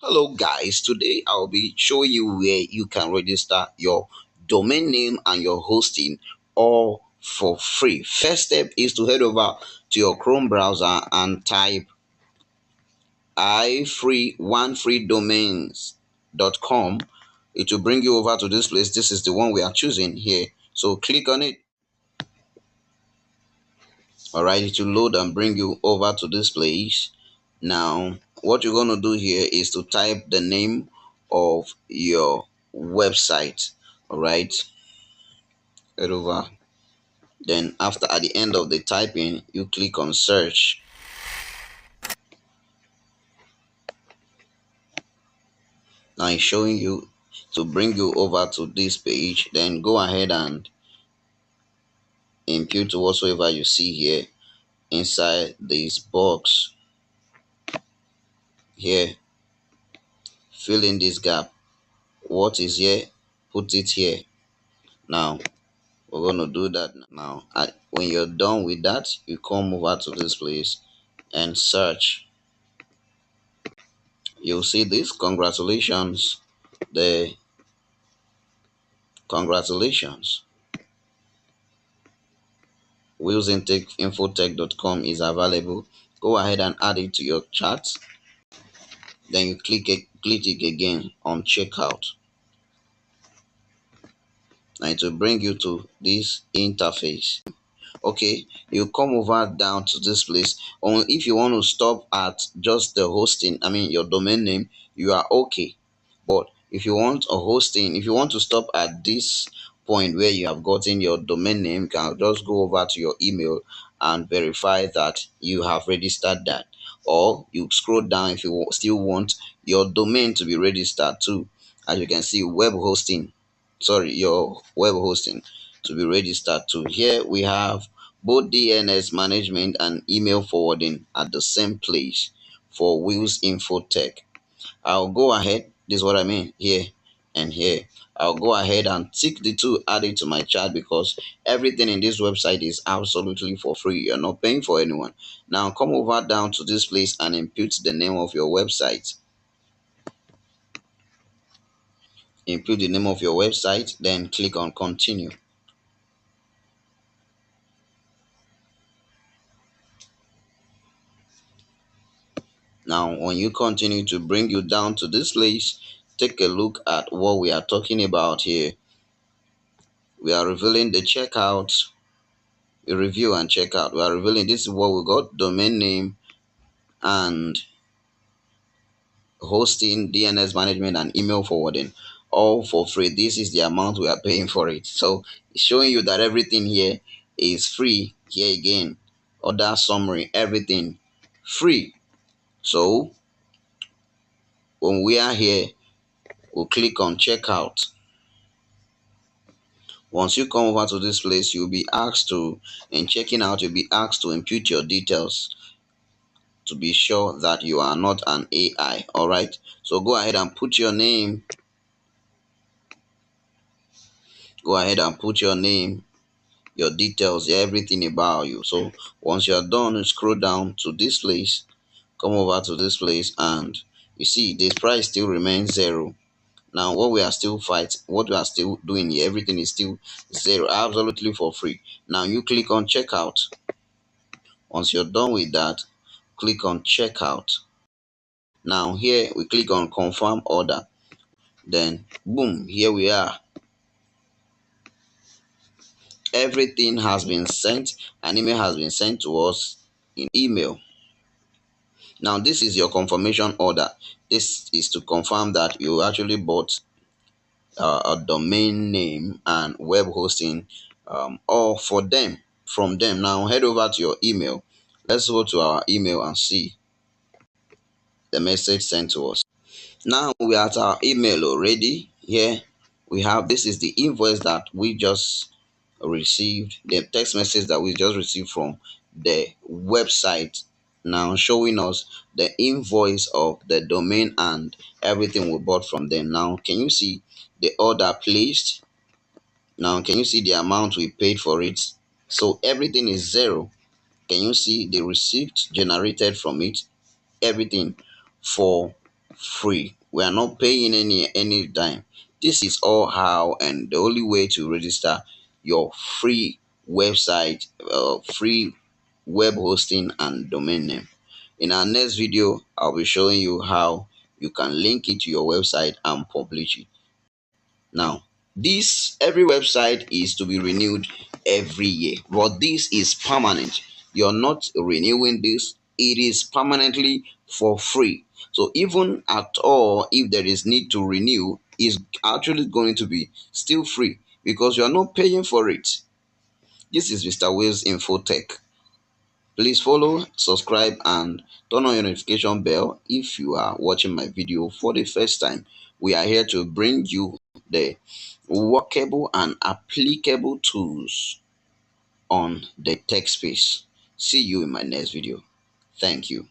Hello guys, today I'll be showing you where you can register your domain name and your hosting all for free. First step is to head over to your Chrome browser and type ifree1freedomains.com. It will bring you over to this place. This is the one we are choosing here. So click on it. Alright, it will load and bring you over to this place. Now what you're going to do here is to type the name of your website. Alright, head over. Then after, at the end of the typing, you click on search. Now it's showing you to bring you over to this page. Then go ahead and input whatsoever you see here inside this box here. Fill in this gap. What is here, put it here. Now we're going to do that now. When you're done with that, you come over to this place and search. You'll see this. Congratulations. Congratulations. willsinfoTech.com is available. Go ahead and add it to your chat. Then you click it again on checkout. Now it will bring you to this interface. Okay, you come over down to this place. Only if you want to stop at just the hosting, your domain name, you are okay. But if you want a hosting, if you want to stop at this point where you have gotten your domain name, you can just go over to your email and verify that you have registered that. Or you scroll down if you still want your domain to be registered too. As you can see, your web hosting to be registered to. Here we have both DNS management and email forwarding at the same place for Wills Infotech. I'll go ahead, this is what I mean here and here. I'll go ahead and tick the two added to my chat because everything in this website is absolutely for free. You're not paying for anyone. Now come over down to this place and input the name of your website. Input the name of your website, then click on continue. Now, when you continue to bring you down to this place, take a look at what we are talking about here. We are revealing the checkout, review and checkout. We are revealing this is what we got: domain name and hosting, DNS management, and email forwarding, all for free. This is the amount we are paying for it. So it's showing you that everything here is free. Here again, order summary, everything free. So when we are here, we'll click on checkout. Once you come over to this place, you'll be asked to, in checking out, you'll be asked to input your details to be sure that you are not an AI. All right. So go ahead and put your name. Go ahead and put your name, your details, everything about you. So once you're done, you scroll down to this place, come over to this place, and you see this price still remains zero. Now what we are still doing here, everything is still zero, absolutely for free. Now you click on checkout. Once you're done with that, click on checkout. Now here we click on confirm order. Then boom, here we are. Everything has been sent. An email has been sent to us in email. Now this is your confirmation order. This is to confirm that you actually bought a domain name and web hosting, all for them, from them. Now head over to your email. Let's go to our email and see the message sent to us. Now we are at our email already. Here we have, this is the invoice that we just received, the text message that we just received from the website, now showing us the invoice of the domain and everything we bought from them. Now can you see the order placed? Now can you see the amount we paid for it? So everything is zero. Can you see the receipt generated from it? Everything for free. We are not paying any dime. This is all how and the only way to register your free website, free web hosting and domain name. In our next video, I'll be showing you how you can link it to your website and publish it. Now, this every website is to be renewed every year, but this is permanent. You're not renewing this, it is permanently for free. So even at all, if there is need to renew, is actually going to be still free because you're not paying for it. This is Mr. Will's Infotech. Please follow, subscribe, and turn on your notification bell if you are watching my video for the first time. We are here to bring you the workable and applicable tools on the tech space. See you in my next video. Thank you.